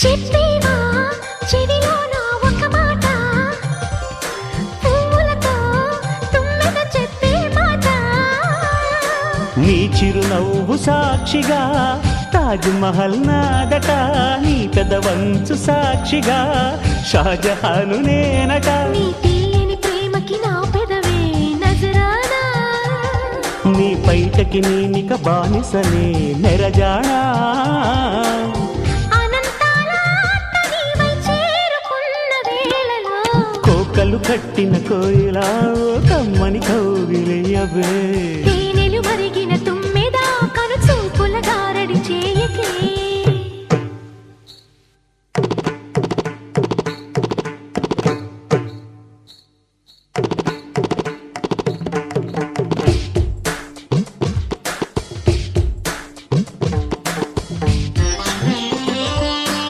చెప్పేవా చెవిలోన ఒక మాట, పువ్వులతో తుమ్మెద చెప్పే మాట. నీ చిరునవ్వు సాక్షిగా తాజ్ మహల్ నాదట, నీ పెదవంచు సాక్షిగా షాజహాను నేనట. నీ తీయని ప్రేమకి నా పెదవే నజరానా, నీ బయటకి నేనిక బానిసనే నెరజానా. అనంతాల ఆత్మ నీవై చేరుకున్న వేళలో, కోకలు కట్టిన కోయిలా కమ్మని కౌగిలియవే.